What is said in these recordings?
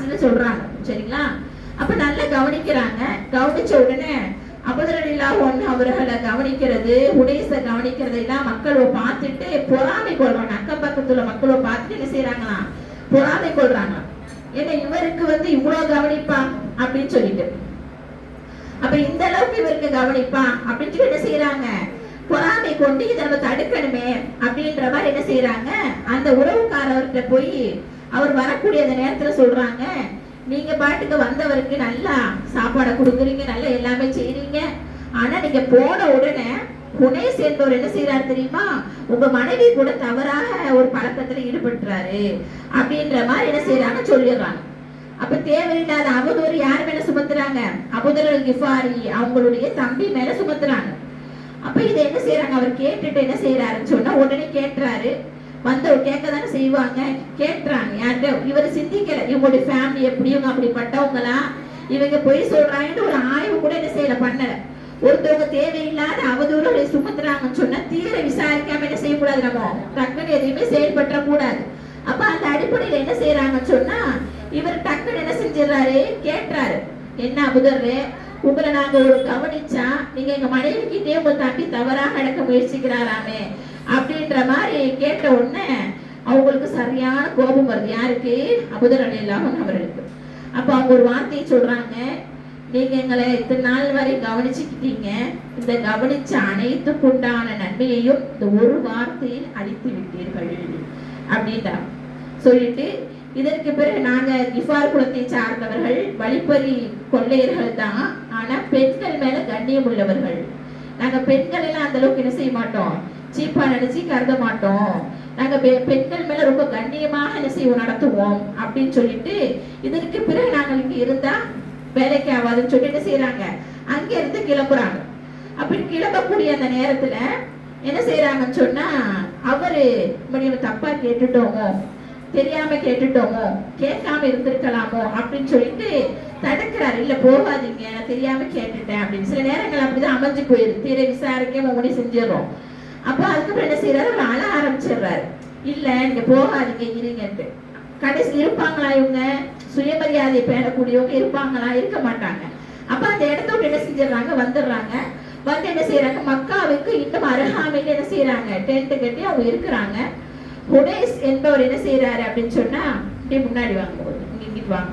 வாசல்னு சொல்றாங்க. சரிங்களா? அப்ப நல்லா கவனிக்கிறாங்க. கவனிச்ச உடனே அபூதர் அவர்களை கவனிக்கிறது, உடைச கவனிக்கிறது எல்லாம் மக்கள் பார்த்துட்டு பொறாமை கொள்றாங்க. அக்கம் பக்கத்துல மக்களோ பார்த்துட்டு என்ன செய்யறாங்களாம்? பொறாமை கொள்றாங்க. ஏன்னா இவருக்கு வந்து இவ்வளவு கவனிப்பா அப்படின்னு சொல்லிட்டு, அப்ப இந்த அளவுக்கு இவருக்கு கவனிப்பா அப்படின்னு சொல்லி என்ன செய்யறாங்க? பொறாமை கொண்டு இதை நம்ம தடுக்கணுமே அப்படின்ற மாதிரி என்ன செய்யறாங்க? அந்த உறவுக்காரர்கிட்ட போய் அவர் வரக்கூடிய அந்த நேரத்துல சொல்றாங்க, நீங்க பாட்டுக்கு வந்தவருக்கு நல்லா சாப்பாடை கொடுக்குறீங்க, நல்லா எல்லாமே செய்றீங்க. ஆனா நீங்க போன உடனே ஹுனைஸ் என்பவர் என்ன செய்யறாரு தெரியுமா? உங்க மனைவி கூட தவறாக ஒரு பழக்கத்துல ஈடுபட்டுறாரு அப்படின்ற மாதிரி என்ன செய்யறாங்க? சொல்லிடுறாங்க. அப்ப தேவையில்லாத அவதூறு யார் மேல சுமத்துறாங்க? அபூதர் கிஃபாரி அவங்களுடைய தம்பி மேல சுமத்துறாங்க. அப்ப இதை என்ன செய்யறாங்க? அவர் கேட்டுட்டு என்ன செய்யறாருன்னு சொன்னா உடனே கேட்டுறாரு. வந்தவர் கேட்கதானே செய்வாங்க, கேட்டுறாங்க. யார்கிட்ட? இவர் சிந்திக்கல, இவங்களுடைய ஃபேமிலி எப்படி, இவங்க அப்படிப்பட்டவங்களா, இவங்க பொய் சொல்றாங்கன்னு ஒரு ஆய்வு கூட என்ன செய்யல, பண்ணல. ஒருத்தவங்க தேவையில்லாத அவதூறுகளை சுமத்துறாங்கன்னு சொன்னா தீர விசாரிக்காம என்ன செய்யக்கூடாது, நம்ம டக்குன்னு எதையுமே செயல்பற்ற கூடாது. அப்ப அந்த அடிப்படையில என்ன செய்யறாங்கன்னு சொன்னா இவர் டக்குன்னு என்ன செஞ்சிடறாரு? கேட்டுறாரு, என்ன அபூதர்ரே, உங்களை நாங்க ஒரு கவனிச்சா நீங்க எங்க மனைவி கிட்டே உங்க தம்பி தவறாக நடக்க முயற்சிக்கிறாராமே அப்படின்ற மாதிரி கேட்ட உடனே அவங்களுக்கு சரியான கோபம் வருது. யாருக்கு? அபூதர் ரலியல்லாஹு அன்ஹு அவர்களுக்கு. அப்ப அவங்க ஒரு வார்த்தையை சொல்றாங்க, நீங்க எங்களை இத்தனை நாள் வரை கவனிச்சுக்கிட்டீங்க, இந்த கவனிச்ச அனைத்துக்குண்டான நன்மையையும் இந்த ஒரு வார்த்தையில் அழித்து விட்டீர்கள் அப்படின்டா சொல்லிட்டு, இதற்கு பிறகு நாங்க கிஃபார் குலத்தை சார்ந்தவர்கள், வழிப்பறி கொள்ளையர்கள் தான், ஆனா பெண்கள் மேல கண்ணியம் உள்ளவர்கள். நாங்க பெண்கள் எல்லாம் அந்த அளவுக்கு என்ன செய்ய மாட்டோம், சீப்பா நினைச்சு கருத மாட்டோம். நாங்க பெண்கள் மேல ரொம்ப கண்ணியமாக என்ன செய்வோம், நடத்துவோம் அப்படின்னு சொல்லிட்டு, இதற்கு பிறகு நாங்கள் இங்க இருந்தா வேலைக்கு ஆகாதுன்னு சொல்லி என்ன செய்யறாங்க? அங்க இருந்து கிளம்புறாங்க. அப்படி கிளம்பக்கூடிய அந்த நேரத்துல என்ன செய்யறாங்கன்னு சொன்னா, அவரு தப்பா கேட்டுட்டோமோ, தெரியாம கேட்டுட்டோமோ, கேட்காம இருந்திருக்கலாமோ அப்படின்னு சொல்லிட்டு தடுக்கிறாரு. இல்ல போகாதீங்க, நான் தெரியாம கேட்டுட்டேன் அப்படின்னு. சில நேரங்கள் அப்படிதான் அமைஞ்சு போயிருக்கு, தீர விசாரிக்க முடி செஞ்சிடறோம். அப்ப அதுக்கப்புறம் என்ன செய்யறாரு? அவர் அழ ஆரம்பிச்சிடுறாரு, இல்ல நீங்க போகாதீங்க இருங்கன்ட்டு. கடைசி இருப்பாங்களா இவங்க? சுயமரியாதை பேணக்கூடியவங்க இருப்பாங்களா? இருக்க மாட்டாங்க. அப்ப அந்த இடத்த விட்டு என்ன செஞ்சிடறாங்க? வந்துடுறாங்க. வந்து என்ன செய்யறாங்க? மக்காவுக்கு இன்னும் அருகாமையில என்ன செய்யறாங்க? டென்ட் கட்டி அவங்க இருக்கிறாங்க. ஹுனைஸ் என்பவர் என்ன செய்யறாரு அப்படின்னு சொன்னா, அப்படியே முன்னாடி வாங்க, இங்கிட்டு வாங்க.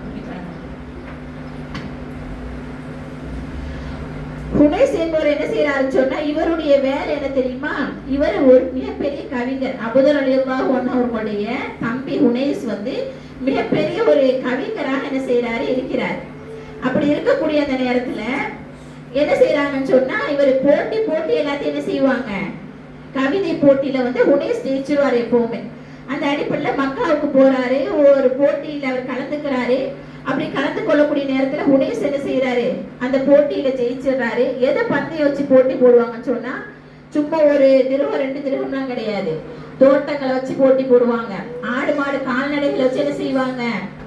ஹுனைஸ் என்பவர் என்ன செய்யறாருன்னு சொன்னா, இவருடைய வேலை என்ன தெரியுமா? இவர் ஒரு மிகப்பெரிய கவிஞர். அபூதர் ரலியல்லாஹு அன்ஹு அவர்களுடைய தம்பி ஹுனைஸ் வந்து மிகப்பெரிய ஒரு கவிஞராக என்ன செய்யறாரு? இருக்கிறார். அப்படி இருக்கக்கூடிய அந்த நேரத்துல என்ன செய்யறாங்கன்னு சொன்னா, இவர் போட்டி எல்லாத்தையும் என்ன செய்வாங்க? கவிதை போட்டியில வந்து ஹுனைஸ் ஜெயிச்சிருவாரு எப்பவுமே. அந்த அடிப்படையில மக்காவுக்கு போறாரு, ஒரு போட்டியில அவர் கலந்துக்கிறாரு. அப்படி கலந்து கொள்ளக்கூடிய நேரத்துல ஹுனைஸ் என்ன செய்யறாரு? அந்த போட்டியில ஜெயிச்சிடுறாரு. எதை பந்தயம் வச்சு போட்டி போடுவாங்கன்னு சொன்னா, சும்மா ஒரு திருகம் 2 திருகம்லாம் கிடையாது, தோட்டங்களை வச்சு போட்டி போடுவாங்க. ஆடு மாடு கால்நடைகளை வச்சு என்ன செய்வாங்க?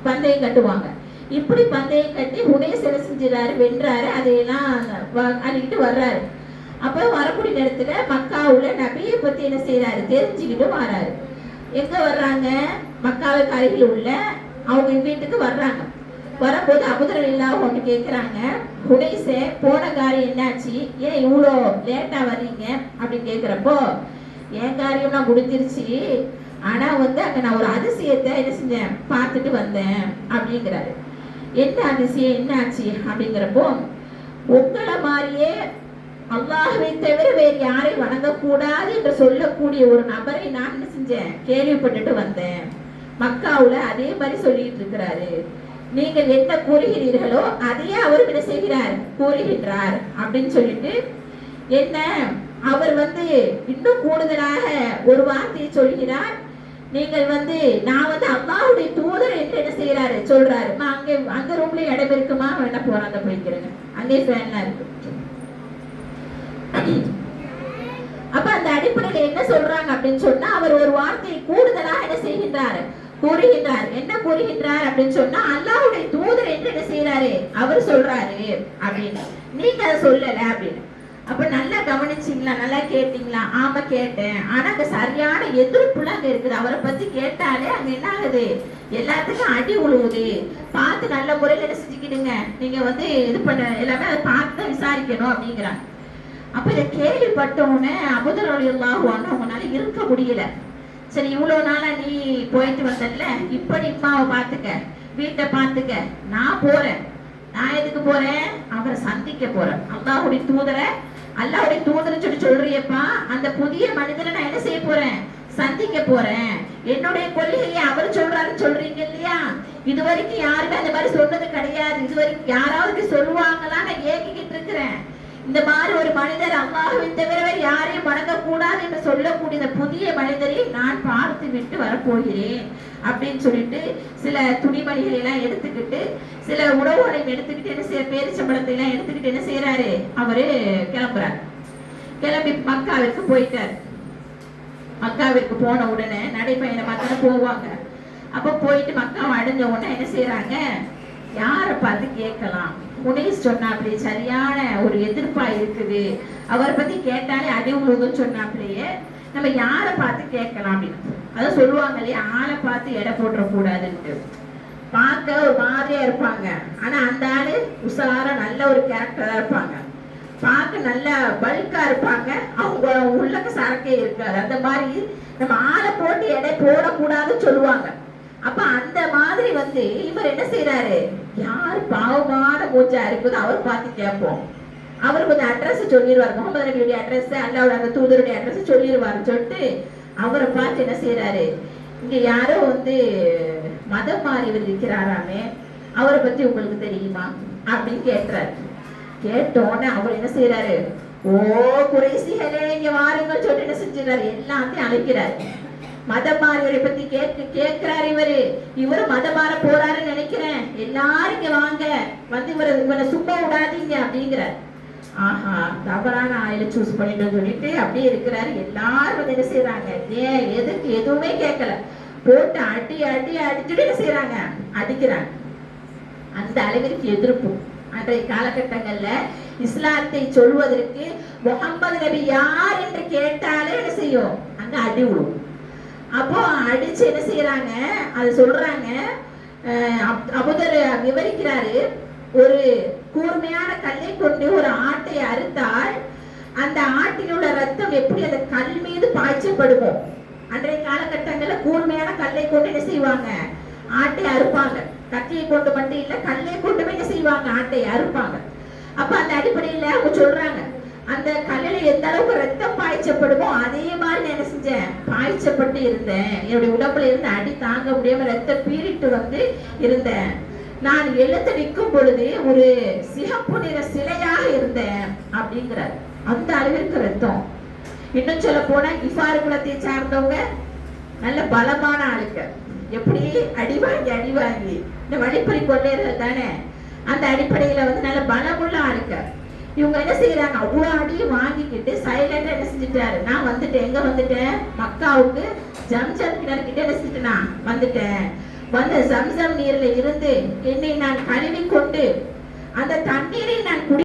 பந்தயம் கட்டுவாங்க. இப்படி பந்தயம் கட்டி ஹுனைஸ் என்ன செஞ்சிடறாரு? வென்றாரு. அதையெல்லாம் அள்ளிக்கிட்டு வர்றாரு. அப்ப வரக்கூடிய நேரத்துல மக்காவுல நபியை பத்தி என்ன செய்யறாரு? தெரிஞ்சுக்கிட்டு வர்றாரு. எங்க வர்றாங்க? மக்காவுக்கு அருகில் உள்ள அவங்க வீட்டுக்கு வர்றாங்க. வரும்போது அபூதர் ரலியல்லாஹு அன்ஹு கேட்கிறாங்க, ஹுனைஸே போன காரியம் என்னாச்சு, ஏன் இவ்வளோ லேட்டா வர்றீங்க அப்படின்னு கேட்கிறப்போ, என் காரியம்லாம் முடிஞ்சிருச்சு, ஆனா வந்து அங்க நான் ஒரு அதிசயத்தை என்ன செஞ்சேன்? பார்த்துட்டு வந்தேன் அப்படிங்கிறாரு. என்ன அதிசயம், என்ன ஆச்சு அப்படிங்கிறப்போ, உங்களை மாதிரியே அல்லாஹ்வை தவிர வேறு யாரையும் வணங்கக்கூடாது என்று சொல்லக்கூடிய ஒரு நபரை நான் என்ன செஞ்சேன்? கேள்விப்பட்டுட்டு வந்தேன். மக்காவுல அதே மாதிரி சொல்லிட்டு இருக்கிறாரு. நீங்கள் என்ன கூறுகிறீர்களோ அதையே அவர் என்ன செய்கிறார்? கூறுகின்றார் அப்படின்னு சொல்லிட்டு, என்ன அவர் வந்து இன்னும் கூடுதலாக ஒரு வார்த்தையை சொல்கிறார். நீங்கள் வந்து நான் வந்து அல்லாஹ்வுடைய தூதர் என்று என்ன செய்யறாரு? சொல்றாரு. அங்க ரூம்ல இடம் இருக்குமா? வேணா போறாங்க போய்க்கிறேங்க, அங்கே ஃபேன்லாம் இருக்கு. அப்ப அந்த அடிப்படையில என்ன சொல்றாங்க அப்படின்னு சொன்னா, அவர் ஒரு வார்த்தையை கூடுதலாக என்ன செய்கின்றார்? கூறுகின்றார். என்ன கூறுகின்றார் அப்படின்னு சொன்னா, அல்லாஹ்வுடைய தூதர் என்று என்ன செய்யறாரு? அவர் சொல்றாரு அப்படின்னு. நீங்க அதை சொல்லல அப்படின்னு. அப்ப நல்லா கவனிச்சீங்களா? நல்லா கேட்டீங்களா? ஆமா கேட்டேன். ஆனா அங்க சரியான எதிர்ப்புலாம் அங்க இருக்குது. அவரை பத்தி கேட்டாலே அங்க என்ன ஆகுது? எல்லாத்துக்கும் அடி உழுவுது. பார்த்து நல்ல முறையில என்ன செஞ்சுக்கிடுங்க, நீங்க வந்து இது பண்ண எல்லாமே அதை பார்த்து தான் விசாரிக்கணும் அப்படிங்கிறாங்க. அப்ப இதை கேள்விப்பட்ட உடனே அபூதர் ரலியல்லாஹு அன்ஹு அவங்களால இருக்க முடியல. சரி, இவ்வளவு நாளா நீ போயிட்டு வந்தல, இப்ப நீ அம்மாவை பாத்துக்க, வீட்டை பாத்துக்க, நான் போறேன். நான் எதுக்கு போறேன்? அவரை சந்திக்க போறேன். அல்லாஹ்வுடைய தூதரை, அல்லாஹ்வுடைய தூதரை சொல்லி சொல்றியப்பா, அந்த புதிய மனிதனை நான் என்ன செய்ய போறேன்? சந்திக்க போறேன். என்னுடைய கொள்கையை அவர் சொல்றாருன்னு சொல்றீங்க இல்லையா? இதுவரைக்கும் யாருமே அந்த மாதிரி சொன்னது கிடையாது. இதுவரைக்கும் யாராவது சொல்லுவாங்களா? நான் ஏங்கிக்கிட்டு இருக்கிறேன். இந்த மாதிரி ஒரு மனிதர் அல்லாஹ்வை தவிர யாரையும் வணங்க கூடாது என்று சொல்லக்கூடிய இந்த புதிய மனிதரை நான் பார்த்து விட்டு வரப்போகிறேன் அப்படின்னு சொல்லிட்டு சில துணிமணிகளை எல்லாம் எடுத்துக்கிட்டு, சில உணவுகளை எடுத்துக்கிட்டு, என்ன செய்ய பேரிச்சம்பழத்தை எல்லாம் எடுத்துக்கிட்டு என்ன செய்யறாரு? அவரு கிளம்புறாரு. கிளம்பி மக்காவிற்கு போயிட்டாரு. மக்காவிற்கு போன உடனே நடைபயணமா தானே போவாங்க. அப்ப போயிட்டு மக்காவை அடைஞ்ச உடனே என்ன செய்யறாங்க? யாரை பார்த்து கேட்கலாம்? முனீஸ் சொன்னாப்லையே சரியான ஒரு எதிர்ப்பா இருக்குது, அவரை பத்தி கேட்டாலே அடி உழுதுன்னு சொன்னாப்லையே, நம்ம யாரை பார்த்து கேட்கலாம் அப்படின்னு. அதான் சொல்லுவாங்க இல்லையா, ஆளை பார்த்து எடை போட்டுற கூடாதுன்ட்டு. பார்க்க ஒரு மாதிரியா இருப்பாங்க, ஆனா அந்த ஆளு உஷாரா நல்ல ஒரு கேரக்டரா இருப்பாங்க. பார்க்க நல்ல பல்கா இருப்பாங்க, அவங்க உள்ளக்க சரக்கே இருக்காது. அந்த மாதிரி நம்ம ஆளை போட்டு எடை போடக்கூடாதுன்னு சொல்லுவாங்க. அப்ப அந்த மாதிரி வந்து இவர் என்ன செய்யறாரு? யார் பாவமான மூச்சா இருக்குது அவர் பார்த்து கேட்போம். அவர் கொஞ்சம் அட்ரஸ் சொல்லிடுவார், முகமது நபியுடைய அட்ரஸ், அல்லாஹ்வுடைய அந்த தூதருடைய அட்ரஸ் சொல்லிடுவாருன்னு சொல்லிட்டு அவரை பார்த்து என்ன செய்யறாரு? இங்க யாரோ வந்து மதம் மாறி இருக்கிறாராமே, அவரை பத்தி உங்களுக்கு தெரியுமா அப்படின்னு கேட்கிறாரு. கேட்டோன்னு அவர் என்ன செய்யறாரு? ஓ குறைசிகளே, இங்க வாருங்கள் சொல்லிட்டு என்ன செஞ்சிடறாரு? எல்லாத்தையும் அழைக்கிறாரு. மதம் மாறியவரை பத்தி கேட்கிறாரு. இவரு மதம் மாற போறாருன்னு நினைக்கிறேன், எல்லாரும் இங்க வாங்க, வந்து இவரை சும்மா விடாதீங்க அப்படிங்கிறார். ஆஹா, தவறான ஆயில சூஸ் பண்ணிட்டு சொல்லிட்டு அப்படியே இருக்கிறாரு. எல்லாரும் வந்து என்ன செய்யறாங்க? ஏன் எதுக்கு எதுவுமே கேட்கல, போட்டு அடி அடி அடிச்சுட்டு என்ன செய்யறாங்க? அடிக்கிறாங்க. அந்த அளவிற்கு எதிர்ப்பு அன்றைய காலகட்டங்கள்ல இஸ்லாத்தை சொல்வதற்கு முகமது நபி யார் என்று கேட்டாலே என்ன செய்யும்? அங்க அடி விழும். அப்போ அடிச்சு என்ன செய்யறாங்க? அது சொல்றாங்க. அபூதர் விவரிக்கிறாரு, ஒரு கூர்மையான கல்லை கொண்டு ஒரு ஆட்டை அறுத்தால் அந்த ஆட்டில் உள்ள ரத்தம் எப்படி அந்த கல் மீது பாய்ச்சப்படுமோ, அன்றைய காலகட்டங்கள்ல கூர்மையான கல்லை கொண்டு என்ன செய்வாங்க? ஆட்டை அறுப்பாங்க. கத்தியை கொண்டு மட்டும் இல்ல, கல்லை கொண்டு என்ன செய்வாங்க? ஆட்டை அறுப்பாங்க. அப்ப அந்த அடிப்படையில அவங்க சொல்றாங்க, அந்த கல்லில எந்த அளவுக்கு ரத்தம் பாய்ச்சப்படுமோ அதே மாதிரி நான் என்ன செஞ்சேன்? பாய்ச்சப்பட்டு இருந்தேன். என்னுடைய உடம்புல இருந்து அடி தாங்க முடியாம ரத்தம் பீறிட்டு வந்து இருந்தேன். நான் எழுத்து நிற்கும் பொழுது ஒரு சிகப்பு நிற சிலையாக இருந்தேன் அப்படிங்கிறார். அந்த அளவிற்கு ரத்தம். இன்னும் சொல்ல போனா கிஃபார் குலத்தை சார்ந்தவங்க நல்ல பலமான ஆளுங்க. எப்படி அடி வாங்கி இந்த வழிப்பறி கொள்ளையர்கள் தானே, அந்த அடிப்படையில வந்து நல்ல பலமுள்ள ஆளுங்க. இவங்க என்ன செய்யறாங்க? அவ்வளவு அடியும் வாங்கிக்கிட்டு சைலண்டா என்ன செஞ்சுட்டாரு? நான் வந்துட்டேன். எங்க வந்துட்டேன்? மக்காவுக்கு ஜம்சம் கிணறு கிட்ட என்ன செஞ்சுட்டு நான் வந்துட்டேன். வந்து ஜம்சம் நீர்ல இருந்து என்னை நான் கழுவி கொண்டு அந்த தண்ணீரை நான் குடி